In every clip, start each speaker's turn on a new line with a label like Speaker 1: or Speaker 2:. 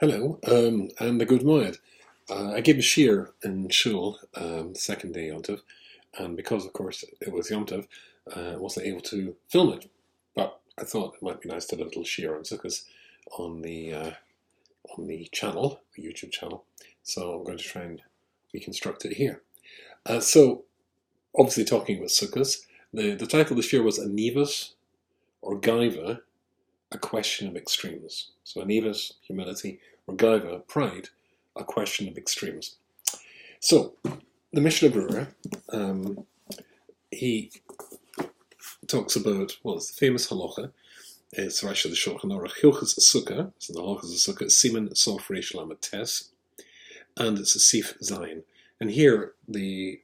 Speaker 1: Hello, and a good morning. I gave a shiur in shul, second day Yom Tov, and because, of course, it was Yom Tov, I wasn't able to film it. But I thought it might be nice to do a little shiur on Succos on the channel, the YouTube channel. So I'm going to try and reconstruct it here. So, obviously, talking about Succos, the title of the shiur was Anivus or Gaiva, a question of extremes. So Anivus, humility, or Gaiva, pride, a question of extremes. So the Mishnah Brewer, he talks about, well, it's the famous halacha. It's Rashi the Shulchan Aruch, Hilchos Sukkah. So the halachas of Sukkah, Siman Sof Reish Lamed Tes, and it's a Sif Zayin. And here the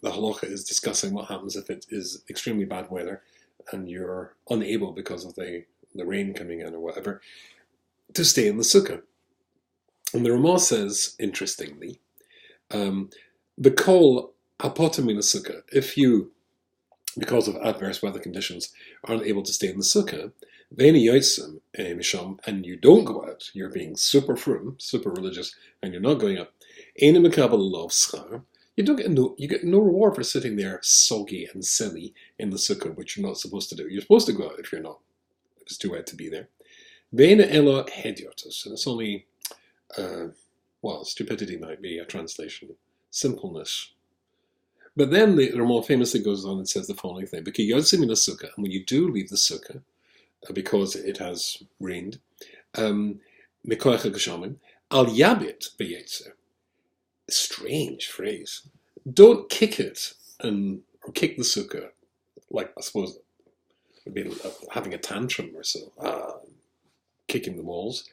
Speaker 1: halacha is discussing what happens if it is extremely bad weather and you're unable, because of the rain coming in or whatever, to stay in the sukkah. And the Ramah says, interestingly, the kol apotem in the sukkah, if you, because of adverse weather conditions, aren't able to stay in the sukkah, v'eni yotzim misham, and you don't go out, you're being super frum, super religious, and you're not going up, ene mekabel lov schar, you get no reward for sitting there soggy and silly in the sukkah, which you're not supposed to do. You're supposed to go out if you're not. It's too wet to be there. Ve'ena ela hediotus, and it's only, stupidity might be a translation, simpleness. But then the Ramah famously goes on and says the following thing: because yotzim in the sukkah, and when you do leave the sukkah, because it has rained, mekoach geshamim al yabit beyetzer. Strange phrase. Don't kick it or kick the sukkah, like I suppose would be having a tantrum or so, kicking the walls.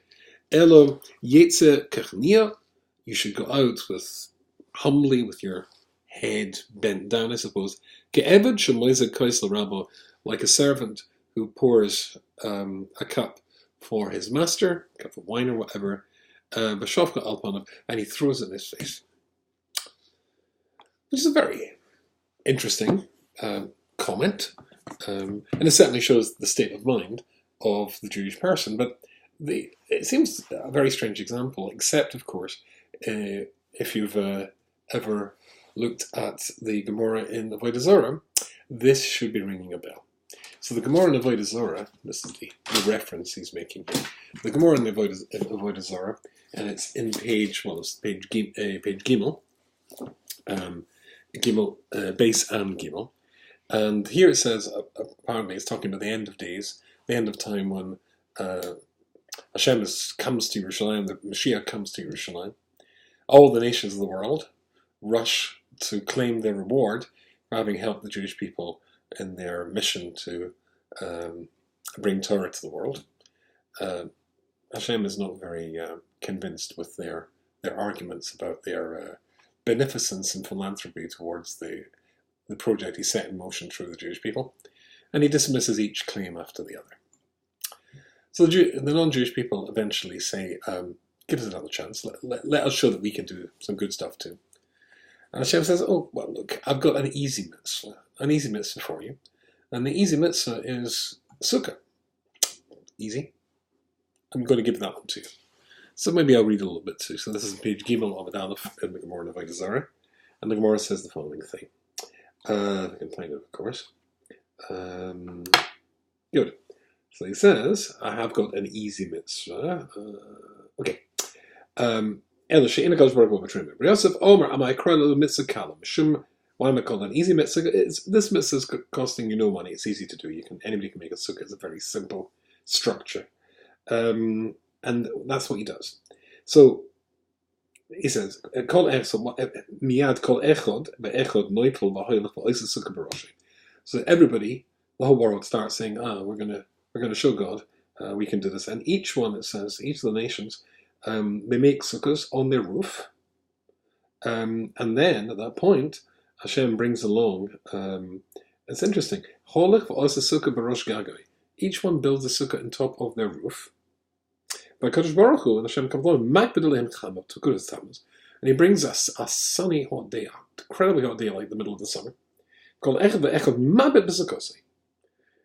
Speaker 1: Elo yetze kechnia. You should go out humbly with your head bent down, I suppose. Ke'eved shemoize kois l'rabo, like a servant who pours a cup for his master, a cup of wine or whatever. B'shavka alpanav, and he throws it in his face. Which is a very interesting comment, and it certainly shows the state of mind of the Jewish person. But it seems a very strange example, except, of course, if you've ever looked at the Gemara in Avodah Zarah, this should be ringing a bell. So the Gemara in Avodah Zarah, this is the reference he's making here. The Gemara in Avodah Zarah, and it's in page Gimel, Gimel, base and Gimel. And here it says, apparently it's talking about the end of days, the end of time when HaShem comes to Yerushalayim, the Mashiach comes to Yerushalayim. All the nations of the world rush to claim their reward for having helped the Jewish people in their mission to bring Torah to the world. HaShem is not very convinced with their arguments about their beneficence and philanthropy towards the project he set in motion through the Jewish people, and he dismisses each claim after the other. So the non-Jewish people eventually say, give us another chance, let us show that we can do some good stuff too. And Hashem says, oh, well, look, I've got an easy mitzvah for you, and the easy mitzvah is Sukkah. Easy. I'm going to give that one to you. So maybe I'll read a little bit too. So this is page Gimel Amud Aleph in the Gemara in Avodah Zarah, and the Gemara says the following thing. I can find it, of course. Good. So he says, I have got an easy mitzvah. Okay. Ela she'ina goes baruch hu Yosef Omer, am I crying mitzvah kalam? Shum, why am I called an easy mitzvah? This mitzvah is costing you no money. It's easy to do. Anybody can make a sukkah. It's a very simple structure. And that's what he does. So he says, "Miyad kol echod beechod noitel v'hoylech v'oises sukkah b'roshi." So everybody, the whole world, starts saying, we're gonna show God, we can do this." And each one, it says, each of the nations, they make sukkahs on their roof, and then at that point, Hashem brings along. It's interesting. Holech v'oises sukkah b'rosh gagai. Each one builds a sukkah on top of their roof. By Kadosh Baruch Hu, and Hashem comes along, and he brings us a sunny, hot day, an incredibly hot day, like the middle of the summer.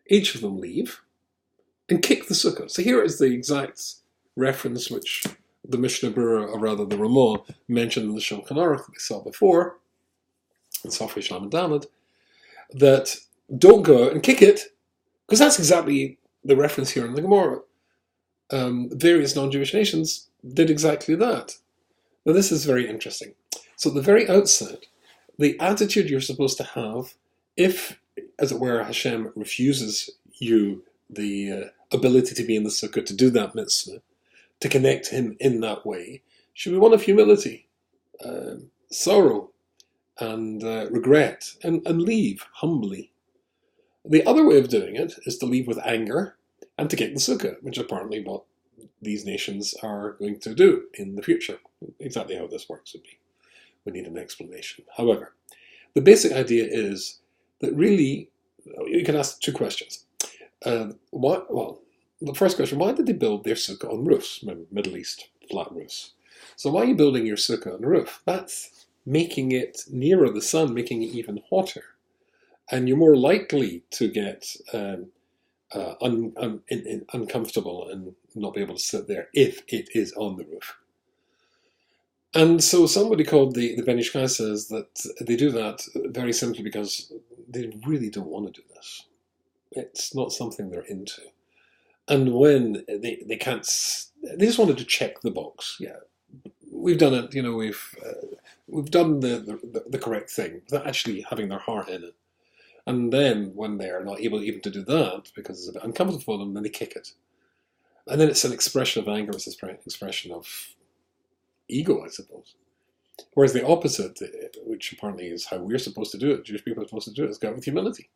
Speaker 1: Each of them leave and kick the sukkah. So here is the exact reference which the Mishnah Berurah, or rather the Ramah, mentioned in the Shulchan Aruch that we saw before, in Safri Shalom and Daled, that don't go out and kick it, because that's exactly the reference here in the Gemara. Various non-Jewish nations did exactly that. Now this is very interesting. So at the very outset, the attitude you're supposed to have, if, as it were, HaShem refuses you the ability to be in the sukkah, to do that mitzvah, to connect him in that way, should be one of humility, sorrow, and regret, and leave humbly. The other way of doing it is to leave with anger and to kick the sukkah, which is apparently what these nations are going to do in the future. Exactly how this works would be. We need an explanation. However, the basic idea is that really, you can ask two questions. Well, the first question, why did they build their sukkah on roofs? Middle East, flat roofs. So why are you building your sukkah on a roof? That's making it nearer the sun, making it even hotter. And you're more likely to get uncomfortable and not be able to sit there if it is on the roof. And so somebody called the Ben Ish Chai says that they do that very simply because they really don't want to do this. It's not something they're into. And when they can't, they just wanted to check the box. Yeah, we've done it. We've done the correct thing without actually having their heart in it. And then when they're not able even to do that because it's a bit uncomfortable for them, then they kick it. And then it's an expression of anger. It's an expression of ego, I suppose. Whereas the opposite, which apparently is how we're supposed to do it, Jewish people are supposed to do it, is go out with humility.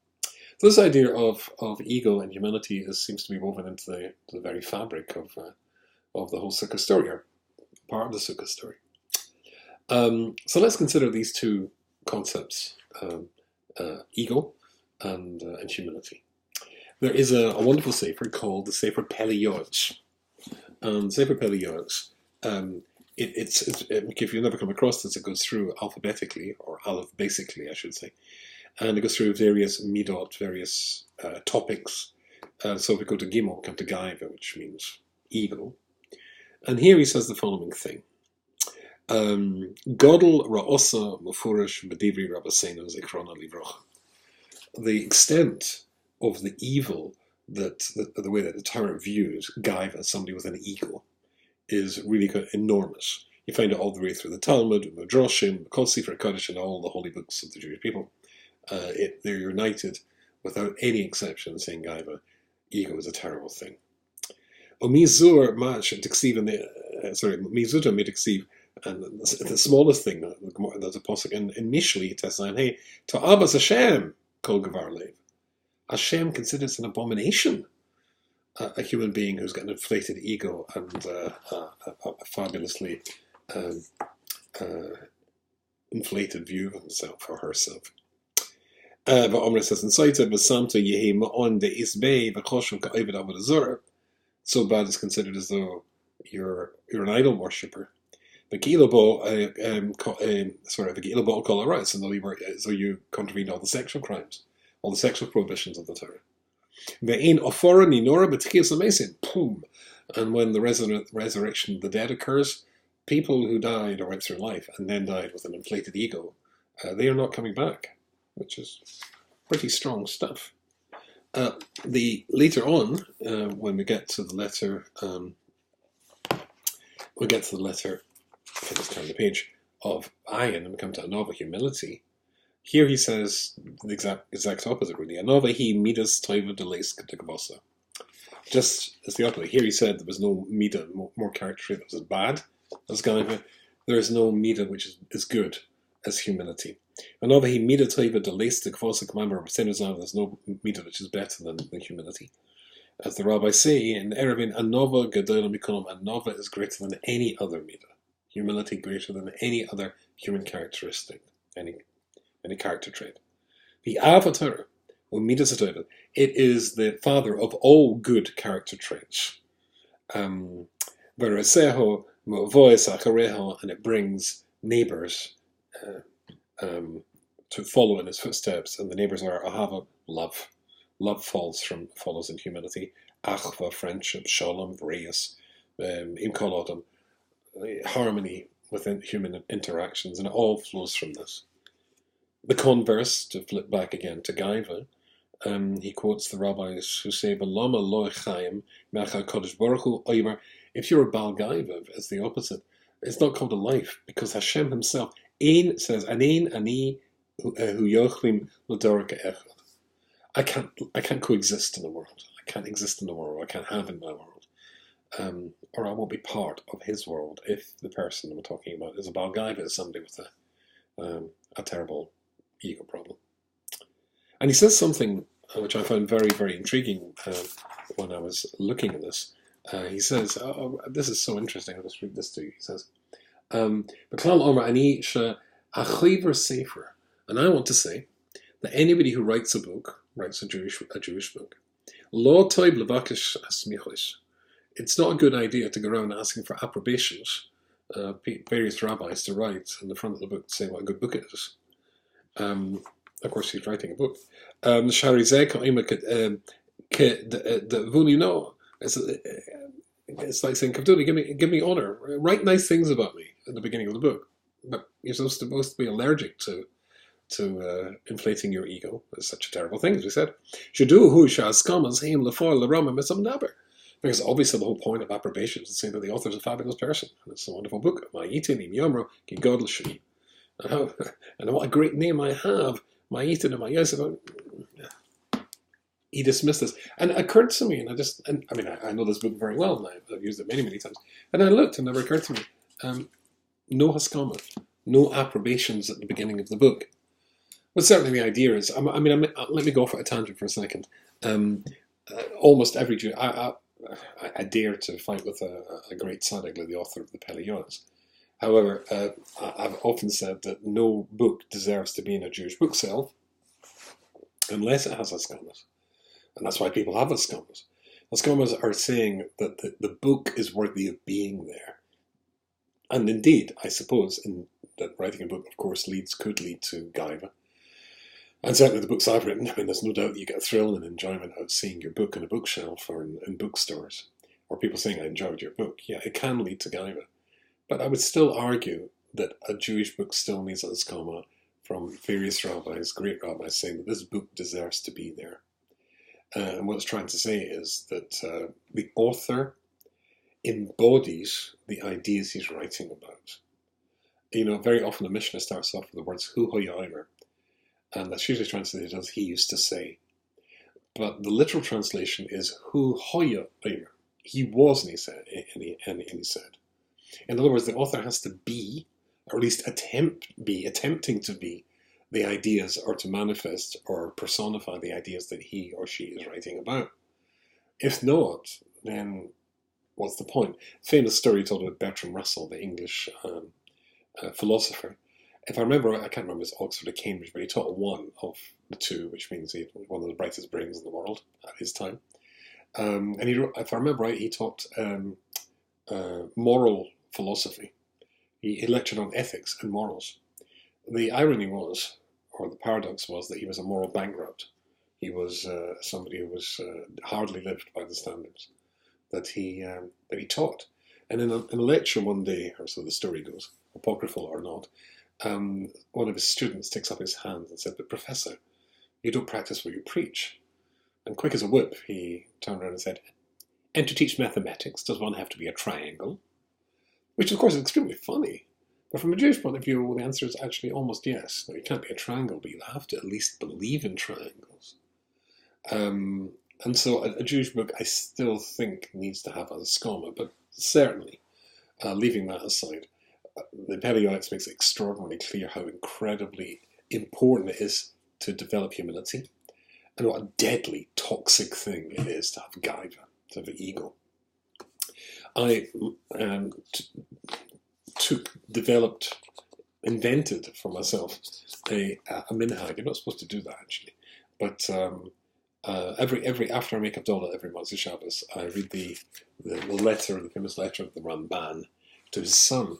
Speaker 1: So this idea of ego and humility seems to be woven into the very fabric of the whole Sukkah story, or part of the Sukkah story. So let's consider these two concepts, ego and humility. There is a wonderful sefer called the Sefer Peli Yoetz. Sefer Peli Yoetz, if you've never come across this, it goes through alphabetically, or aleph basically, I should say. And it goes through various midot, various topics. So if we go to Gimel, we come to Gaiva, which means ego. And here he says the following thing. Godel ra'osa mufurish b'divri rabbeinu zikrona livrocha. The extent of the evil that the way that the Torah views Gaiva, somebody with an ego, is really enormous. You find it all the way through the Talmud, Midrashim, Kol Sefer Kodesh, and all the holy books of the Jewish people. They're united, without any exception, saying Gaiva, ego is a terrible thing. Mizur Midiksiv, and the smallest thing, there's a posuk in Mishli, it says, hey, to Abbas Hashem, Kol Gavar Lev. Hashem considers an abomination a human being who's got an inflated ego and a fabulously inflated view of himself or herself. But Omri says, so bad is considered as though you're an idol worshipper. So you contravened all the sexual crimes, all the sexual prohibitions of the Torah. And when the resurrection of the dead occurs, people who died or went through life and then died with an inflated ego, they are not coming back, which is pretty strong stuff. Later on, when we get to the letter, I just turn the page, of Ayin, and we come to Anova, humility. Here he says the exact opposite, really. Anova he midas toiva delays katikavosa. Just as the opposite. Here he said there was no midah, more character trait that was as bad as Gaiva. There is no midah which is good as humility. Anova he midah toiva delays katikavosa kamamar b'senuzah. There's no midah which is better than humility. As the rabbis say in Erevin, Anova gadol mikolam. Anova is greater than any other midah. Humility greater than any other human characteristic, any character trait. The Avatar, or Midas Torah, it is the father of all good character traits. And it brings neighbors to follow in his footsteps, and the neighbors are Ahava, love. Love follows in humility. Achva, friendship. Shalom, Reis, in Kol Adam, harmony within human interactions, and it all flows from this. The converse, to flip back again to Gaiva, he quotes the rabbis who say, "V'lama lo chaim me'achar kodesh baruch hu oimer." If you're a Baal Gaiva, it's the opposite. It's not called a life because Hashem Himself says, "Anein ani hu yochlim l'dorka echad." I can't coexist in the world. I can't exist in the world. I can't have in my world, or I won't be part of His world if the person we're talking about is a Baal Gaiva, is somebody with a terrible ego problem. And he says something which I found very, very intriguing when I was looking at this. He says, this is so interesting, I'll just read this to you. He says, "B'klal Omer ani she'achiver sefer." And I want to say that anybody who writes a book, writes a Jewish book, lo toib levakish asmichos. It's not a good idea to go around asking for approbations, various rabbis to write in the front of the book to say what a good book it is. Of course, he's writing a book. It's like saying, "Kavduni, give me honor. Write nice things about me at the beginning of the book." But you're supposed to be allergic to inflating your ego. It's such a terrible thing, as we said. Because obviously the whole point of approbation is to say that the author is a fabulous person. And it's a wonderful book. And what a great name I have. He dismissed this. And it occurred to me, I know this book very well, and I've used it many, many times. And I looked, and it never occurred to me. No haskama, no approbations at the beginning of the book. But certainly the idea is, let me go for a tangent for a second. Almost every Jew, I dare to fight with a great tzaddik, the author of the Peliyos. However, I've often said that no book deserves to be in a Jewish bookshelf unless it has haskamas. And that's why people have haskamas. Haskamas are saying that the book is worthy of being there. And indeed, I suppose that writing a book, of course, could lead to Gaiva. And certainly the books I've written, there's no doubt that you get a thrill and enjoyment out of seeing your book in a bookshelf or in bookstores, or people saying, "I enjoyed your book." Yeah, it can lead to Gaiva. But I would still argue that a Jewish book still needs a haskama from various rabbis, great rabbis, saying that this book deserves to be there. And what it's trying to say is that the author embodies the ideas he's writing about. Very often the Mishnah starts off with the words "hu hoyayimer," and that's usually translated as "he used to say." But the literal translation is "hu hoyayimer." He was, and he said. In other words, the author has to be, or at least attempting to be, the ideas, or to manifest or personify the ideas that he or she is writing about. If not, then what's the point? Famous story told about Bertrand Russell, the English philosopher. If I remember, I can't remember if it's Oxford or Cambridge, but he taught one of the two, which means he was one of the brightest brains in the world at his time. And if I remember right, he taught moral philosophy. He lectured on ethics and morals. The irony was, or the paradox was, that he was a moral bankrupt. He was somebody who was hardly lived by the standards that he taught. And in a lecture one day, or so the story goes, apocryphal or not, one of his students takes up his hand and said, "But Professor, you don't practice what you preach." And quick as a whip, he turned around and said, "And to teach mathematics, does one have to be a triangle?" Which, of course, is extremely funny. But from a Jewish point of view, well, the answer is actually almost yes. Now, you can't be a triangle, but you have to at least believe in triangles. And so a Jewish book, I still think, needs to have a haskama, but certainly, leaving that aside, the Peliyos makes it extraordinarily clear how incredibly important it is to develop humility, and what a deadly, toxic thing it is to have Gaiva, to have an ego. I invented for myself a minhag. You're not supposed to do that, actually, but every after I make Havdalah every Motzei Shabbos, I read the famous letter of the Ramban to his son,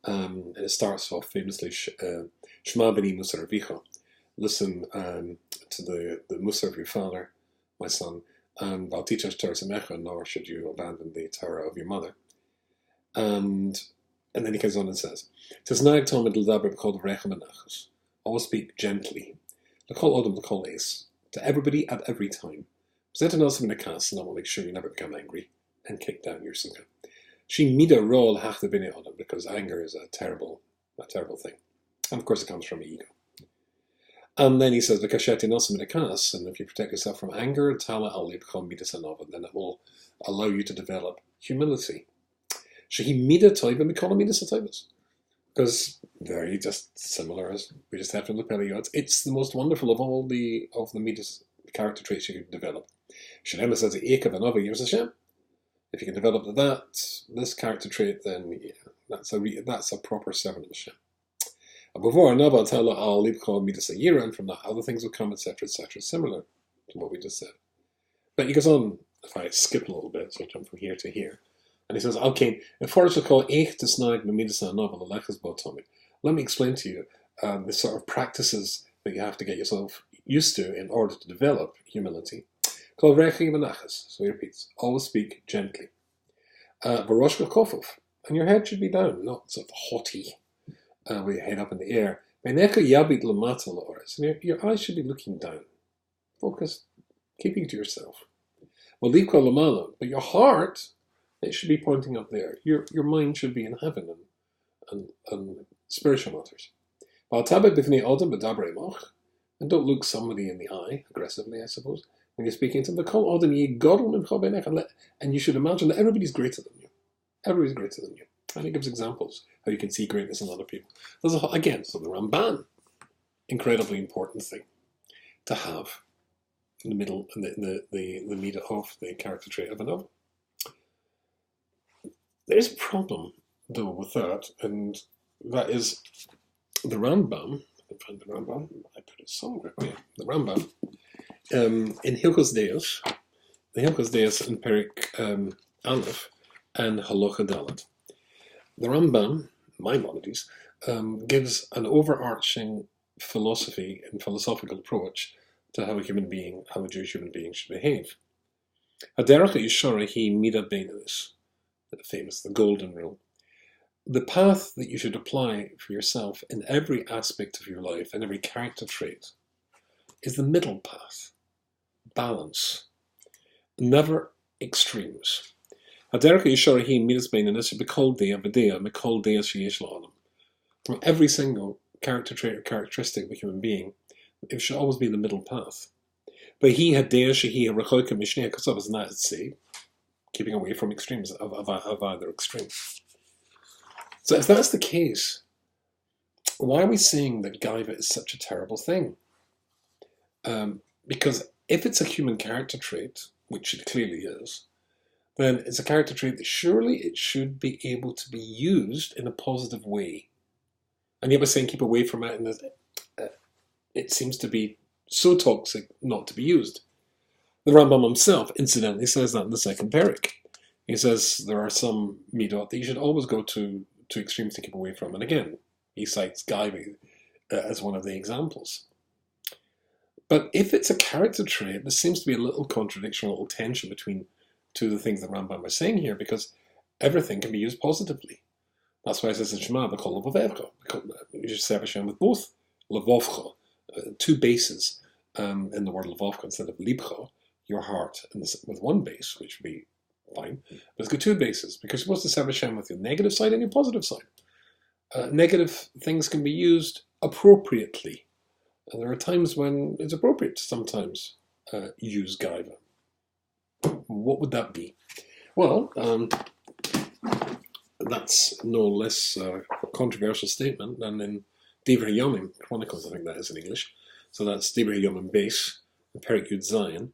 Speaker 1: and it starts off famously, "Shema b'ni Musar Avicha." Listen to the Musar of your father, my son, and I'll teach us Torah Samecha, nor should you abandon the Torah of your mother. And then he goes on and says, "Tis nag Talmud l'daber b'kol rechem anachos." Always speak gently. L'kol odom l'kol ace. To everybody at every time. Zet an also in a cast, and I will make sure you never become angry and kick down your sukkah. She mida rol hach the bine odom, because anger is a terrible thing. And of course it comes from ego. And then he says, "V'kashet also in a cast," and if you protect yourself from anger, tala al libchom midas anova, then it will allow you to develop humility. Shehi mida toiva mikol midas atoivas. Because very just similar as we just have to look at it. It's the most wonderful of all the midas character traits you can develop. Shalem says Ekav and Ava gives Hashem. If you can develop this character trait, then yeah, that's a proper servant of Hashem. Before Anava Tala al Libcha Midas Ayira, and from that other things will come, etc., similar to what we just said. But he goes on, if I skip a little bit, so I jump from here to here. And he says, "Okay, if for us to call Eich Desnag Midas Anava Lechas Botomi." Let me explain to you the sort of practices that you have to get yourself used to in order to develop humility. Kol Rechi V'Nachas. So he repeats, always speak gently. V'Roshka Kofov. And your head should be down, not sort of haughty, with your head up in the air. V'Necha Yabit Lamata L'Oris. And your eyes should be looking down. Focus, keeping to yourself. V'Likwa Lamala. But your heart, it should be pointing up there. Your mind should be in heaven and spiritual matters. And don't look somebody in the eye, aggressively, I suppose, when you're speaking to them. And you should imagine that everybody's greater than you. Everybody's greater than you. And he gives examples how you can see greatness in other people. So the Ramban, incredibly important thing to have in the middle, in the middle of the character trait of another. There's a problem, though, with that, and that is the Rambam. I can find the Rambam. I put it somewhere. Oh, yeah, the Rambam in Hilchos Deos, the Hilchos Deos in Perik Aleph and Halacha Dalet. The Rambam, Maimonides, gives an overarching philosophy and philosophical approach to how a Jewish human being should behave. Haderach Yishara hi mida beinus. The golden rule. The path that you should apply for yourself in every aspect of your life and every character trait is the middle path. Balance. Never extremes. From every single character trait or characteristic of a human being, it should always be the middle path. But he had keeping away from extremes of either extreme. So if that's the case, why are we saying that Gaiva is such a terrible thing? Because if it's a human character trait, which it clearly is, then it's a character trait that surely it should be able to be used in a positive way. And yet we're saying keep away from it, and it seems to be so toxic not to be used. The Rambam himself, incidentally, says that in the second parak. He says there are some midot that you should always go to extremes to keep away from. And again, he cites Gaiva as one of the examples. But if it's a character trait, there seems to be a little contradiction, a little tension between two of the things that Rambam is saying here, because everything can be used positively. That's why it says in Shema, v'kol levavcha. You should serve Hashem with both levavcha, two bases in the word levavcha instead of libcha, your heart, with one base, which would be fine. But it's got two bases, because you're supposed to serve Hashem with your negative side and your positive side. Negative things can be used appropriately. And there are times when it's appropriate to sometimes use Gaiva. What would that be? Well, that's no less a controversial statement than in Divrei Yomim Chronicles, I think that is in English. So that's Divrei Yomim base, Perik Yud Zayin,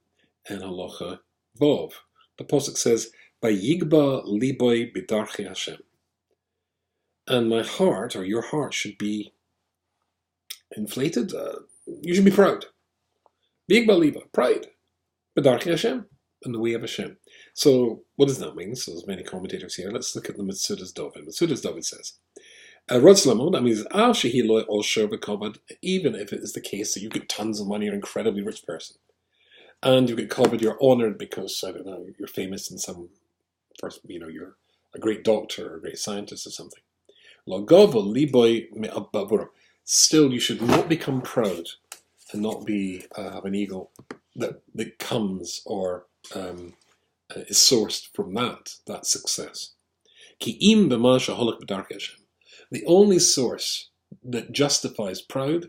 Speaker 1: and Halacha Vov. The Pasuk says, "Vayigba liboy b'darchei Hashem." And my heart, or your heart, should be inflated. You should be proud. Vayigba liba, pride. B'darchei Hashem, in the way of Hashem. So, what does that mean? So, there's many commentators here. Let's look at the Metzudas David. Metzudas David says, that means, even if it is the case that you get tons of money, you're an incredibly rich person, and you get covered, you're honored because, I don't know, you're famous in some, you're a great doctor or a great scientist or something. Still, you should not become proud and not be have an ego that comes or is sourced from that success. The only source that justifies pride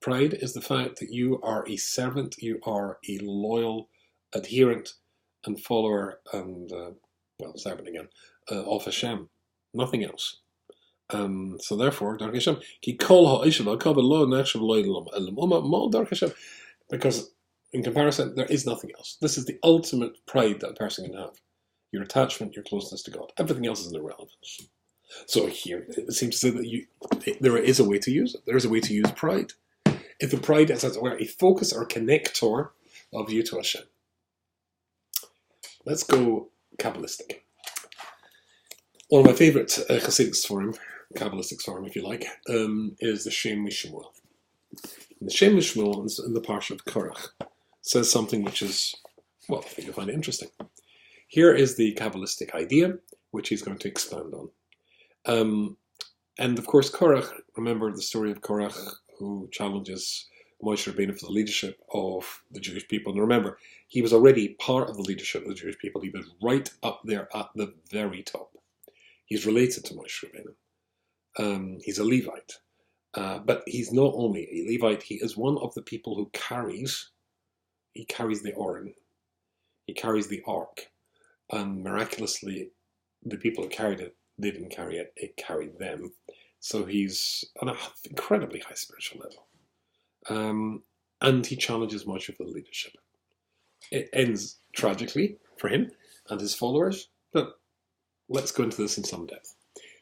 Speaker 1: is the fact that you are a servant, you are a loyal adherent and follower and servant again of HaShem, nothing else. So therefore, Dark Hashem, because in comparison, there is nothing else. This is the ultimate pride that a person can have. Your attachment, your closeness to God. Everything else is irrelevant. So here, it seems to say that there is a way to use it. There is a way to use pride. If the pride is, as it were, a focus or connector of you to HaShem. Let's go Kabbalistic. One of my favourite Hasidic Sforim, Kabbalistic Sforim if you like, is the Shem Mishmuel. The Shem Mishmuel in the Parsha of Korach says something which is, well, I think you'll find it interesting. Here is the Kabbalistic idea, which he's going to expand on. And of course, Korach, remember the story of Korach, who challenges Moshe Rabbeinu for the leadership of the Jewish people. And remember, he was already part of the leadership of the Jewish people. He was right up there at the very top. He's related to Moshe Rabbeinu. He's a Levite. But he's not only a Levite, he is one of the people who carries the Oren. He carries the Ark. And miraculously, the people who carried it, they didn't carry it, it carried them. So he's on an incredibly high spiritual level. And he challenges Moshe for the leadership. It ends tragically for him and his followers, but let's go into this in some depth.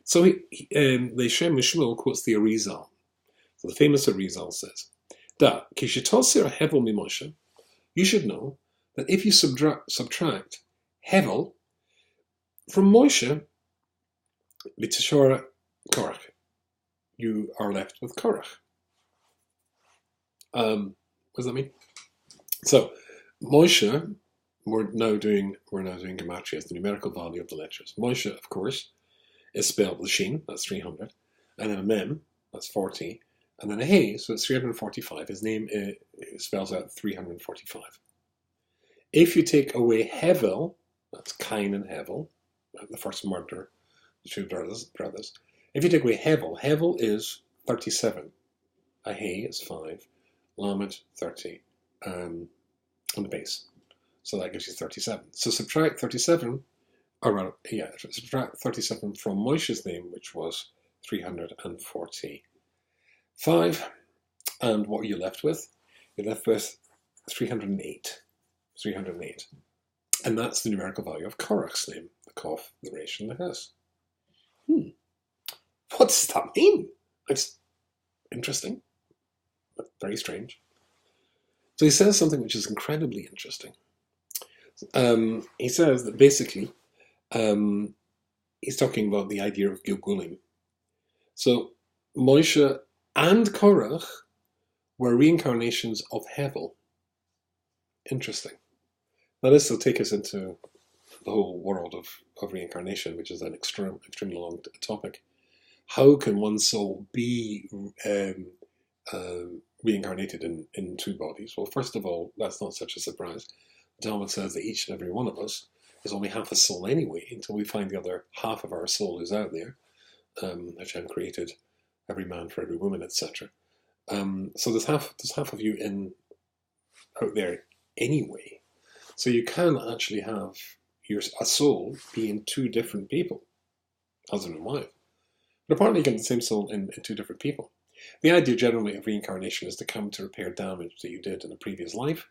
Speaker 1: So the Shem Mishmuel quotes the Arizal. So the famous Arizal says, "Da kishitosir hevel mi Moshe." You should know that if you subtract hevel from Moshe, b'tishora Korach, you are left with Korach. What does that mean? So Moshe, we're now doing gematria as the numerical value of the letters. Moshe, of course, is spelled with a shin, that's 300, and then a mem, that's 40, and then a hey, so it's 345. His name spells out 345. If you take away Hevel, that's Cain and Hevel, the first murder, the two brothers. If you take away Hevel, Hevel is 37. A hey is 5. Lamed, 30 on the base. So that gives you 37. So subtract 37, subtract 37 from Moshe's name, which was 345. And what are you left with? You're left with 308. 308. And that's the numerical value of Korach's name, the Kof, the Resh, and the Hes. What does that mean? It's interesting, but very strange. So he says something which is incredibly interesting. He says that basically, he's talking about the idea of Gilgulim. So Moshe and Korach were reincarnations of Hevel. Interesting. Now this will take us into the whole world of reincarnation, which is an extremely long topic. How can one soul be reincarnated in two bodies? Well, first of all, that's not such a surprise. The Talmud says that each and every one of us is only half a soul anyway, until we find the other half of our soul is out there. HaShem created every man for every woman, etc. So there's half of you out there anyway. So you can actually have a soul be in two different people, husband and wife. But apparently you get the same soul in two different people. The idea generally of reincarnation is to come to repair damage that you did in a previous life,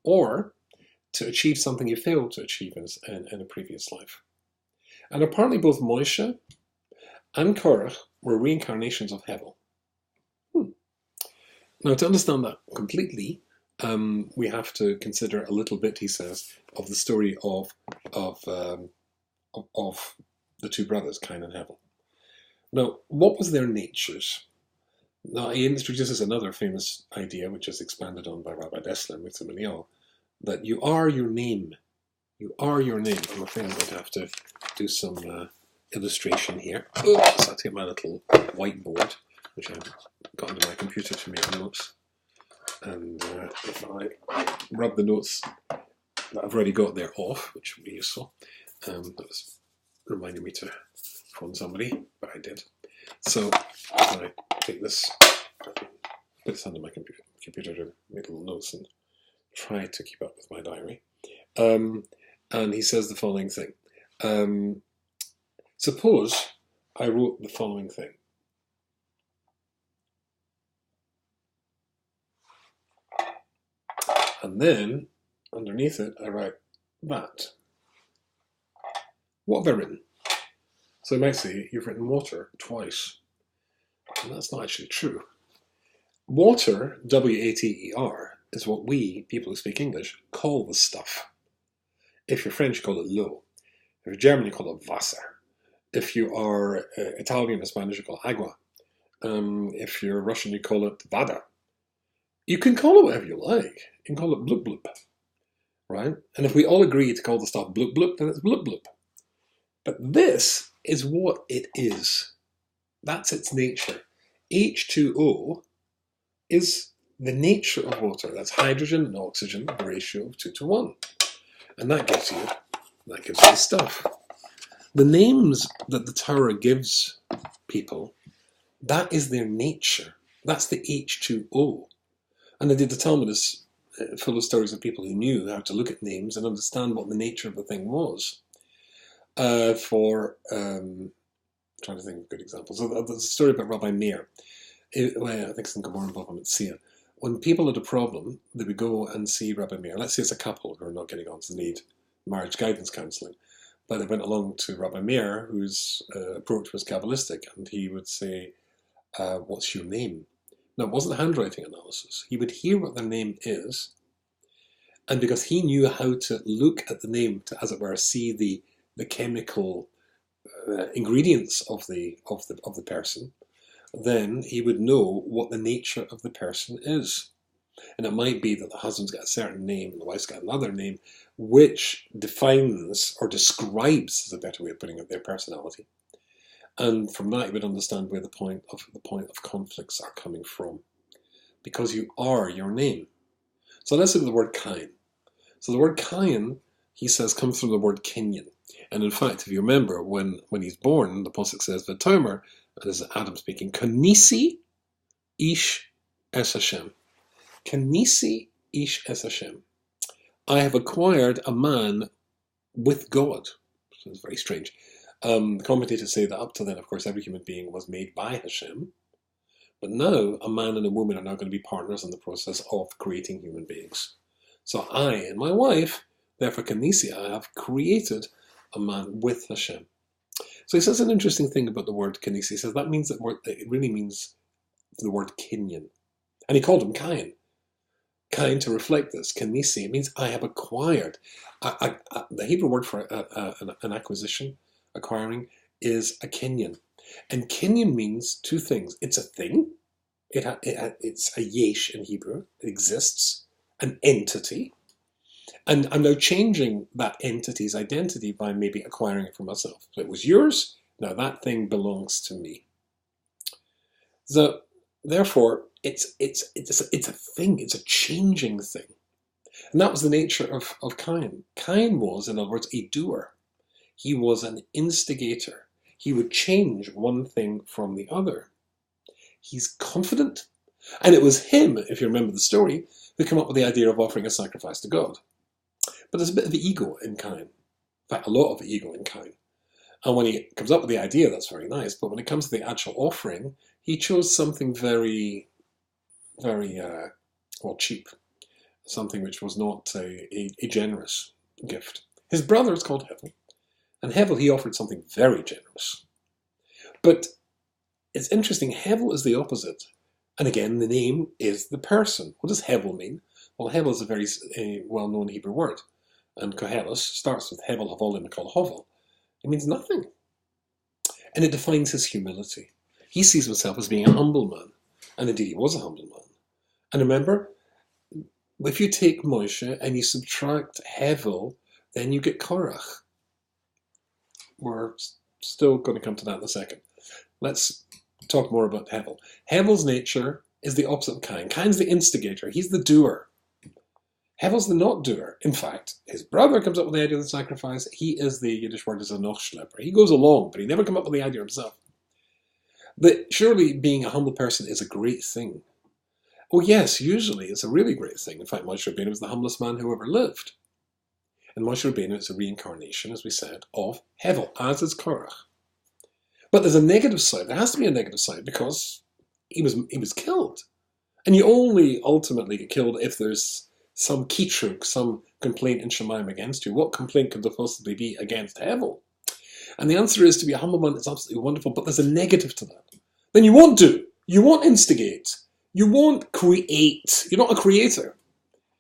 Speaker 1: or to achieve something you failed to achieve in a previous life. And apparently both Moshe and Korach were reincarnations of Hevel. Now to understand that completely, we have to consider a little bit, he says, of the story of the two brothers, Cain and Hevel. Now, what was their natures? Now, he introduces another famous idea, which is expanded on by Rabbi Dessler, that you are your name. You are your name. I'm afraid I'm going to have to do some illustration here. Oops, I take my little whiteboard, which I've got into my computer to make notes. And if I rub the notes that I've already got there off, which would be useful. That was reminding me to phone somebody, but I did. So I take this, put this under my computer to make little notes and try to keep up with my diary. And he says the following thing. Suppose I wrote the following thing. And then, underneath it, I write that. What have I written? So I might say, you've written water twice. And that's not actually true. Water, W-A-T-E-R, is what we, people who speak English, call the stuff. If you're French, you call it l'eau. If you're German, you call it Wasser. If you are Italian or Spanish, you call it agua. If you're Russian, you call it vada. You can call it whatever you like. You can call it blup blup, right? And if we all agree to call the stuff blup blup, then it's blup blup. But this is what it is. That's its nature. H2O is the nature of water. That's hydrogen and oxygen, the ratio of 2 to 1. And that gives you the stuff. The names that the Torah gives people, that is their nature. That's the H2O. And indeed the Talmud is full of stories of people who knew how to look at names and understand what the nature of the thing was. Trying to think of good examples. So there's a story about Rabbi Meir. I think it's in Gemara Bava Metzia. When people had a problem, they would go and see Rabbi Meir. Let's say it's a couple who are not getting on to need marriage guidance counselling. But they went along to Rabbi Meir, whose approach was Kabbalistic, and he would say, what's your name? Now, it wasn't handwriting analysis. He would hear what their name is, and because he knew how to look at the name to, as it were, see the chemical ingredients of the person, then he would know what the nature of the person is. And it might be that the husband's got a certain name and the wife's got another name, which defines or describes, is a better way of putting it, their personality. And from that, you would understand where the point of conflicts are coming from, because you are your name. So let's look at the word Cain. So the word Cain, he says, comes from the word Kinyan. And in fact, if you remember, when he's born, the Pasuk says, "V'tomer," this is Adam speaking, "Kanisi ish es HaShem." Kanisi ish es HaShem. I have acquired a man with God. So it's very strange. The commentators say that up to then, of course, every human being was made by HaShem. But now, a man and a woman are now going to be partners in the process of creating human beings. So I and my wife, therefore Kanisi, I have created a man with HaShem. So he says an interesting thing about the word Kanisi. He says that means that it really means the word Kinyan. And he called him Cain. Cain, to reflect this, Kanisi, it means I have acquired. The Hebrew word for an acquisition, acquiring, is a kinyan. And kinyan means two things. It's a thing. It's a yesh in Hebrew. It exists. An entity. And I'm now changing that entity's identity by maybe acquiring it for myself. So it was yours. Now that thing belongs to me. So therefore, it's a thing. It's a changing thing. And that was the nature of Cain. Cain was, in other words, a doer. He was an instigator. He would change one thing from the other. He's confident. And it was him, if you remember the story, who came up with the idea of offering a sacrifice to God. But there's a bit of ego in Cain. In fact, a lot of ego in Cain. And when he comes up with the idea, that's very nice. But when it comes to the actual offering, he chose something very, very, cheap. Something which was not a generous gift. His brother is called Hevel. And Hevel, he offered something very generous. But it's interesting, Hevel is the opposite. And again, the name is the person. What does Hevel mean? Well, Hevel is a very well-known Hebrew word. And Koheles starts with Hevel, Havol, and Mikol Hovel. It means nothing. And it defines his humility. He sees himself as being a humble man. And indeed, he was a humble man. And remember, if you take Moshe and you subtract Hevel, then you get Korach. We're still going to come to that in a second. Let's talk more about Hevel. Hevel's nature is the opposite of Cain. Cain's the instigator. He's the doer. Hevel's the not doer. In fact, his brother comes up with the idea of the sacrifice. He is the Yiddish word is a Nochschlepper. He goes along, but he never comes up with the idea himself. But surely being a humble person is a great thing. Oh yes, usually it's a really great thing. In fact, Moshe Rabbeinu was the humblest man who ever lived. And Moshe Rabbeinu is a reincarnation, as we said, of Hevel, as is Korach. But there's a negative side. There has to be a negative side because he was killed. And you only ultimately get killed if there's some kitrug, some complaint in Shemaim against you. What complaint could there possibly be against Hevel? And the answer is to be a humble man is absolutely wonderful, but there's a negative to that. Then you won't do. You won't instigate. You won't create. You're not a creator.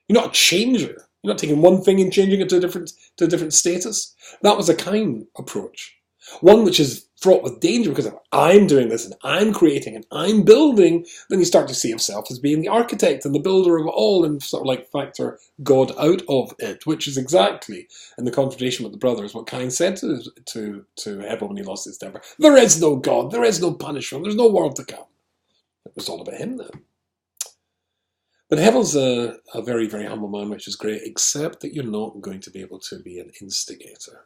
Speaker 1: You're not a changer. You're not taking one thing and changing it to a different status. That was a Cain approach. One which is fraught with danger because if I'm doing this and I'm creating and I'm building, then you start to see yourself as being the architect and the builder of it all and sort of like factor God out of it, which is exactly in the contradiction with the brothers, what Cain said to Hevel when he lost his temper. There is no God, there is no punishment, there's no world to come. It was all about him then. But Hevel's a very, very humble man, which is great, except that you're not going to be able to be an instigator.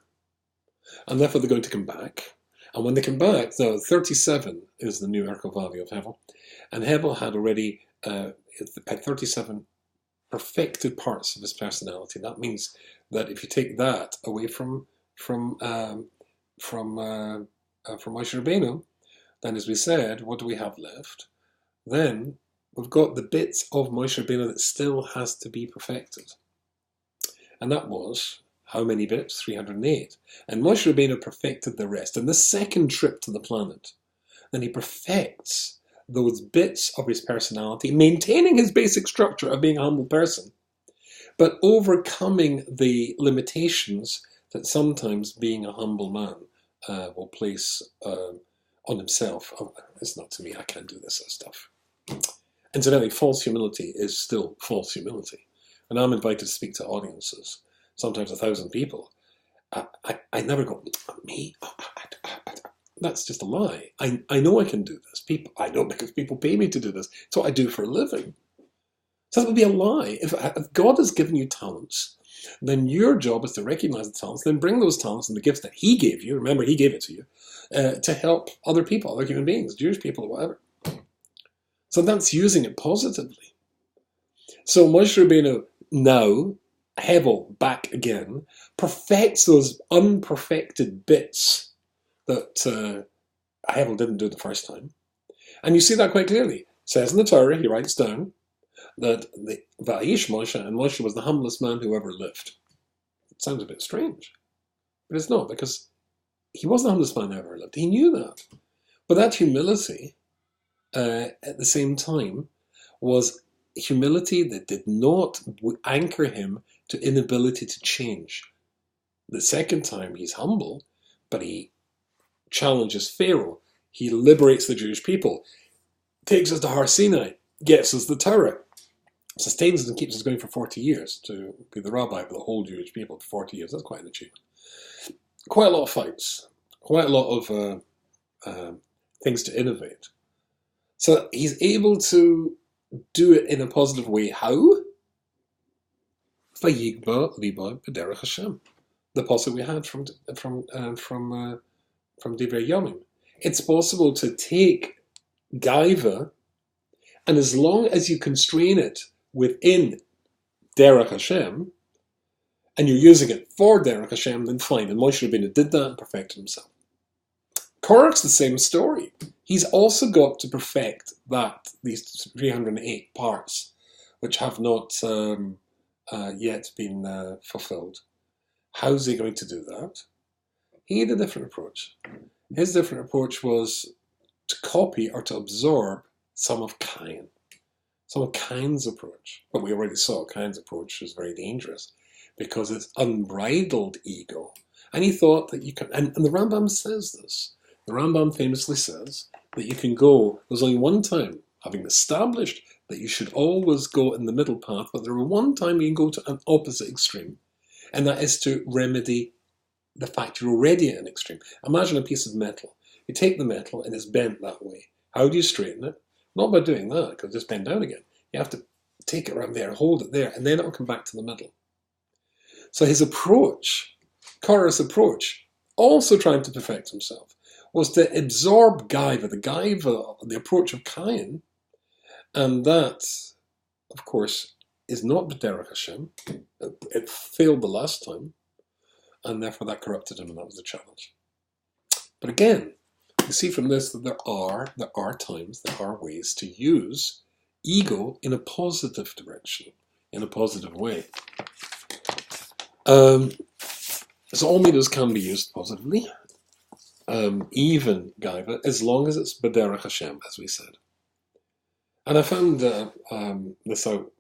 Speaker 1: And therefore they're going to come back. And when they come back, now 37 is the numerical value of Hevel. And Hevel had already had 37 perfected parts of his personality. That means that if you take that away from Moshe Rabbeinu, then as we said, what do we have left? Then we've got the bits of Moshe Rabbeinu that still has to be perfected. And that was, how many bits? 308. And Moshe Rabbeinu perfected the rest. In the second trip to the planet, then he perfects those bits of his personality, maintaining his basic structure of being a humble person, but overcoming the limitations that sometimes being a humble man will place on himself. Oh, it's not to me, I can't do this sort of stuff. Incidentally, false humility is still false humility. And I'm invited to speak to audiences, sometimes 1,000 people. I never go, me? That's just a lie. I know I can do this. I know because people pay me to do this. It's what I do for a living. So that would be a lie. If God has given you talents, then your job is to recognize the talents, then bring those talents and the gifts that He gave you, remember He gave it to you, to help other people, other human beings, Jewish people or whatever. So that's using it positively. So Moshe Rabbeinu now, Hevel back again, perfects those unperfected bits that Hevel didn't do the first time. And you see that quite clearly. It says in the Torah, he writes down, that Va'ish Moshe, and Moshe was the humblest man who ever lived. It sounds a bit strange, but it's not, because he was the humblest man who ever lived. He knew that. But that humility, at the same time, was humility that did not anchor him to inability to change. The second time, he's humble, but he challenges Pharaoh. He liberates the Jewish people, takes us to Har Sinai, gets us the Torah, sustains us and keeps us going for 40 years to be the rabbi for the whole Jewish people for 40 years. That's quite an achievement. Quite a lot of fights, quite a lot of things to innovate. So he's able to do it in a positive way. How? Vayigba liba b'derech HaShem. The passage we had from Divrei Yomim. It's possible to take Gaiva, and as long as you constrain it within Derech HaShem, and you're using it for Derech HaShem, then fine. And Moshe Rabbeinu did that and perfected himself. Korach's the same story. He's also got to perfect these 308 parts, which have not yet been fulfilled. How's he going to do that? He had a different approach. His different approach was to copy or to absorb some of Cain. Some of Cain's approach. But we already saw Cain's approach was very dangerous because it's unbridled ego. And he thought that you can, and the Rambam says this. The Rambam famously says that you can go, there's only one time, having established that you should always go in the middle path, but there is one time you can go to an opposite extreme, and that is to remedy the fact you're already at an extreme. Imagine a piece of metal. You take the metal and it's bent that way. How do you straighten it? Not by doing that, because it's bent down again. You have to take it around there, hold it there, and then it'll come back to the middle. So his approach, Korah's approach, also trying to perfect himself, was to absorb Gaiva, the approach of Cain, and that, of course, is not B'derech HaShem. It failed the last time, and therefore that corrupted him, and that was the challenge. But again, you see from this that there are times, there are ways to use ego in a positive direction, in a positive way. So all midos can be used positively, even Gaiva, as long as it's B'derech HaShem, as we said. And I found this out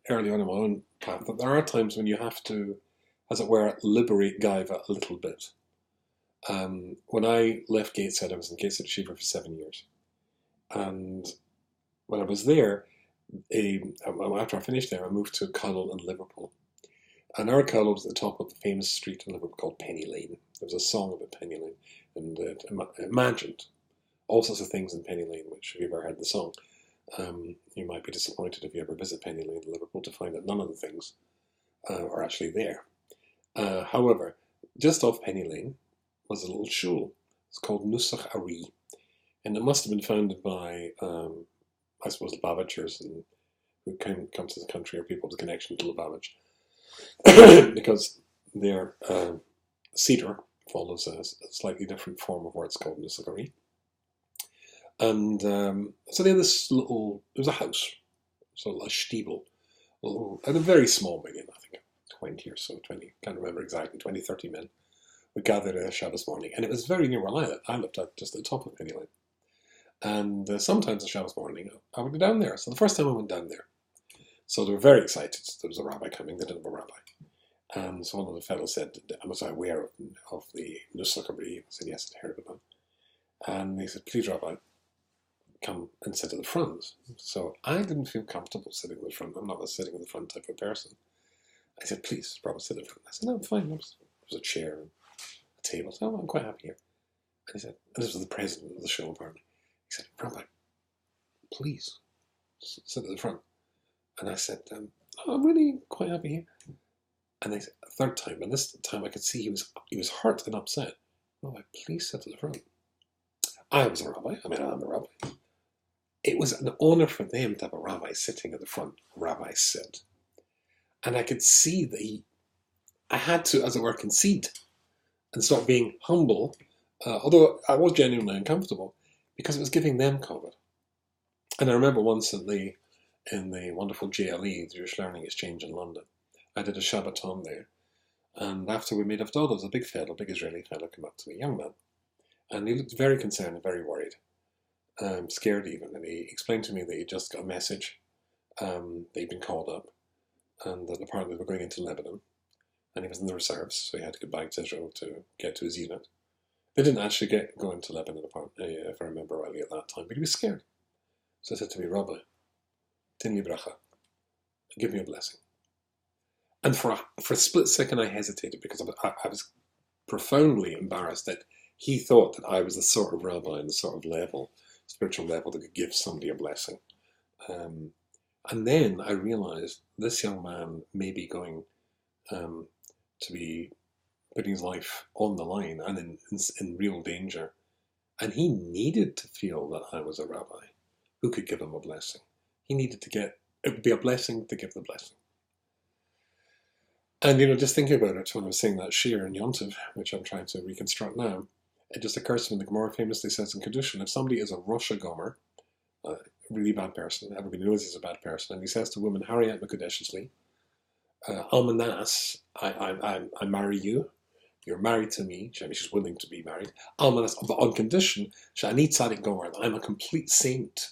Speaker 1: early on in my own path, that there are times when you have to, as it were, liberate Gaiva a little bit. When I left Gateshead, I was in Gateshead Shiur for 7 years. And when I was there, after I finished there, I moved to Connell in Liverpool. And our Connell was at the top of the famous street in Liverpool called Penny Lane. There was a song about Penny Lane, and it imagined all sorts of things in Penny Lane, which, if you've ever heard the song, you might be disappointed if you ever visit Penny Lane in Liverpool to find that none of the things are actually there. However, just off Penny Lane was a little shul. It's called Nusach Ari, and it must have been founded by, I suppose, Lubavitchers who come to the country, or people with a connection to Lubavitch, because their Seder follows a slightly different form of where it's called Nusach Ari. And so they had this little, it was a house, so a stiebel, and a very small beginning, I think 20 or so, 20, can't remember exactly, 20, 30 men would gather at Shabbos morning. And it was very near where I lived. I lived at just at the top of Penny Lane. And sometimes on Shabbos morning, I would go down there. So the first time I went down there, so they were very excited. There was a rabbi coming, they didn't have a rabbi. And so one of the fellows said, was I aware of the Nusach Ari? I said, yes, I'd heard about them. And they said, please, Rabbi, come and sit at the front. So I didn't feel comfortable sitting at the front. I'm not a sitting at the front type of person. I said, please, Rabbi, sit at the front. I said, no, I'm fine. There was a chair and a table. So I'm quite happy here. And he said, and this was the president of the show, apparently. He said, Rabbi, please, sit at the front. And I said, I'm really quite happy here. And they said, a third time, and this time I could see he was hurt and upset. Rabbi, please sit at the front. I was a rabbi. I mean, I'm a rabbi. It was an honor for them to have a rabbi sitting at the front. Rabbi sit. And I could see that I had to, as it were, concede and stop being humble, although I was genuinely uncomfortable, because it was giving them comfort. And I remember once in the wonderful JLE, the Jewish Learning Exchange in London, I did a Shabbaton there. And after we made Havdalah, there was a big Israeli fellow came up to me, a young man. And he looked very concerned and very worried, scared even. And he explained to me that he just got a message that he'd been called up, and that apparently they were going into Lebanon. And he was in the reserves, so he had to get back to Israel to get to his unit. They didn't actually go into Lebanon, apparently, if I remember rightly at that time, but he was scared. So I said to me, Rabbi, tin li bracha, give me a blessing. And for a split second I hesitated, because I was profoundly embarrassed that he thought that I was the sort of rabbi and the sort of level, spiritual level, that could give somebody a blessing. And then I realized this young man may be going to be putting his life on the line and in real danger. And he needed to feel that I was a rabbi who could give him a blessing. He needed to it would be a blessing to give the blessing. And, just thinking about it when I was saying that Shiur and Yontiv, which I'm trying to reconstruct now, it just occurs to me the Gemara famously says in Kedushin, if somebody is a Rosh Gomer, a really bad person, everybody knows he's a bad person, and he says to women, Harriet Mekudeshesli, Almanas, I marry you, you're married to me, she's willing to be married, Almanas, but on condition, Shani Tzadik Gomer, I'm a complete saint.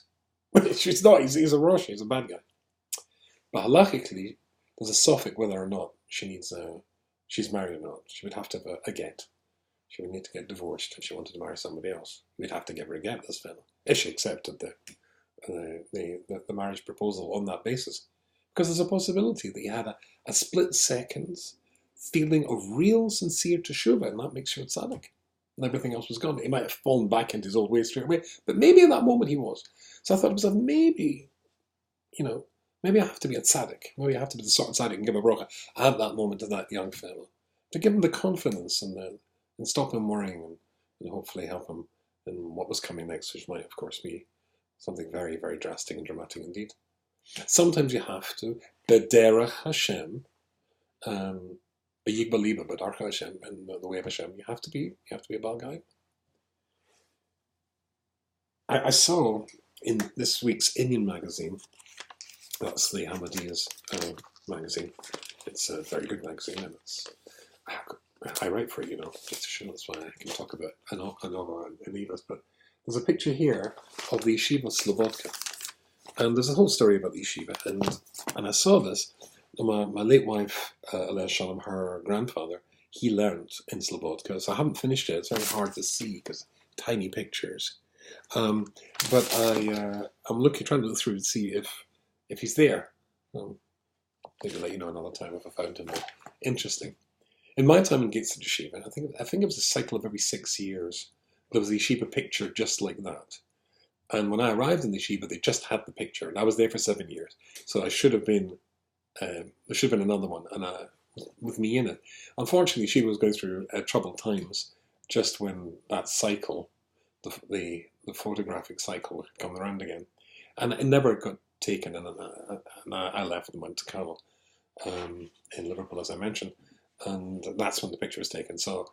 Speaker 1: She's not, he's a Rosh, he's a bad guy. But halachically, there's a suffix whether or not she's married or not. She would have to have a get. She would need to get divorced if she wanted to marry somebody else. We'd have to give her a get, this fellow, if she accepted the marriage proposal on that basis. Because there's a possibility that you had a split second's feeling of real, sincere teshuvah, and that makes you a tzaddik. And everything else was gone. He might have fallen back into his old ways straight away, but maybe in that moment he was. So I thought to myself, maybe, maybe I have to be a tzaddik. Maybe I have to be the sort of tzaddik and give a bracha at that moment to that young fellow, to give him the confidence and stop him worrying and hopefully help him in what was coming next, which might, of course, be something very, very drastic and dramatic indeed. Sometimes you have to, b'derech HaShem, b'yigba liba, b'darech HaShem, and the way of HaShem, you have to be a Baal Gaiva. I saw in this week's Indian magazine, that's the Ahmadiyya's magazine. It's a very good magazine, and I write for it, just to show that's why I can talk about Anivus and Anivus. But there's a picture here of the yeshiva Slobodka, and there's a whole story about the yeshiva. And I saw this. My late wife, Alea Shalom, her grandfather, he learned in Slobodka, so I haven't finished it. It's very hard to see because tiny pictures. But I'm trying to look through to see if he's there. Maybe let you know another time if I found him. Interesting. In my time in Gates of Yeshiva, I think it was a cycle of every 6 years. There was a yeshiva picture just like that. And when I arrived in the yeshiva, they just had the picture, and I was there for 7 years. So I should have been. There should have been another one, and with me in it. Unfortunately, yeshiva was going through troubled times just when that cycle, the photographic cycle, had come around again, and it never got taken. And I left and went to Carmel in Liverpool, as I mentioned. And that's when the picture was taken. So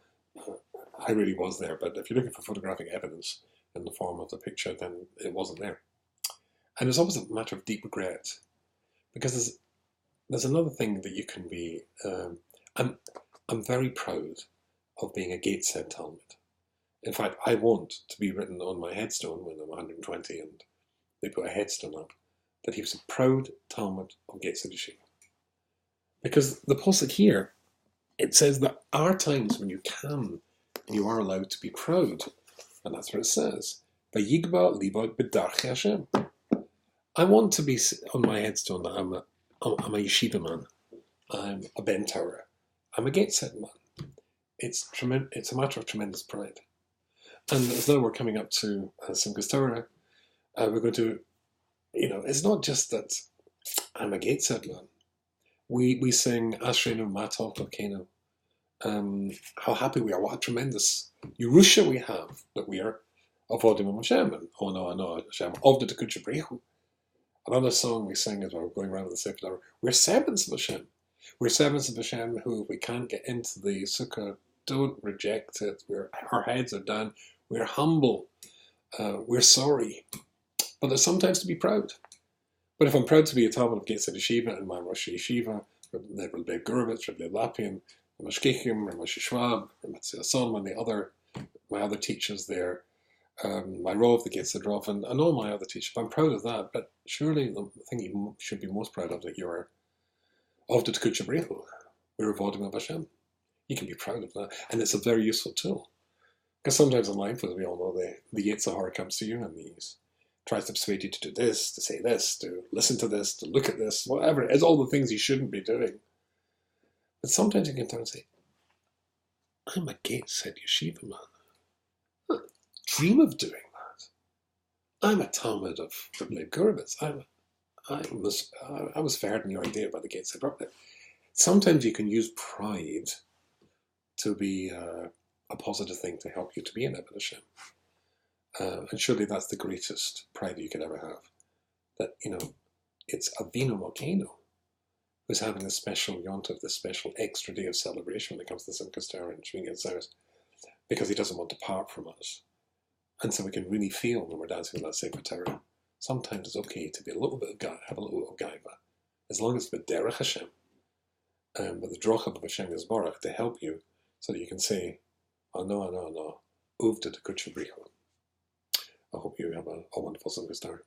Speaker 1: I really was there. But if you're looking for photographic evidence in the form of the picture, then it wasn't there. And it's always a matter of deep regret. Because there's another thing that you can be... I'm very proud of being a Gateshead Talmud. In fact, I want to be written on my headstone when I'm 120 and they put a headstone up, that he was a proud Talmud of Gateshead Yeshiva. Because the posuk here, it says that are times when you can and you are allowed to be proud. And that's what it says. Vayigba liba b'darech HaShem. I want to be on my headstone that I'm a yeshiva man. I'm a Ben Torah. I'm a Gateshead man. It's a matter of tremendous pride. And as though we're coming up to Succos Torah, we're going to, it's not just that I'm a Gateshead man. We sing Ashreinu Matov Lokenu. How happy we are! What a tremendous Yerusha we have that we are avodim Hashem. And oh no, Hashem of the Tekucha. Another song we sing as we're going around with the Sefer Torah. We're servants of Hashem. We're servants of Hashem who, if we can't get into the sukkah, don't reject it. Our heads are down. We're humble. We're sorry. But there's sometimes to be proud. But if I'm proud to be a Talmud of Gateshead Yeshiva and my Rosh Yeshiva, Rabbi Gurovitz, Rabbi Lapin, Rabbi Shkichim, Rabbi Schwab, Rabbi Son, and my other teachers there, my Rov, the Gateshead Rov, and all my other teachers, I'm proud of that. But surely the thing you should be most proud of that you're of the Tekucha Brechu. We're avoiding of Hashem. You can be proud of that. And it's a very useful tool. Because sometimes in life, as we all know, the Yetzer Hara comes to you and he's tries to persuade you to do this, to say this, to listen to this, to look at this, whatever. It's all the things you shouldn't be doing. But sometimes you can turn and say, I'm a Gateshead Yeshiva man. I dream of doing that. I'm a Talmud of Rabbi Gurovitz. I was fair in your idea about the Gateshead Rabbi. Sometimes you can use pride to be a positive thing to help you to be in Ebed Hashem. And surely that's the greatest pride you could ever have. That, it's Avinu Malkeinu who's having a special yontif, this special extra day of celebration when it comes to Succos Torah and Shmini Atzeres, because he doesn't want to part from us. And so we can really feel when we're dancing in that Sefer Torah. Sometimes it's okay to be have a little bit of Gaiva, as long as it's b'derech Hashem, with the drocha of Hashem Yisborach to help you, so that you can say, oh no, uvda de kutsha bricha. I hope you have a wonderful Succos Torah.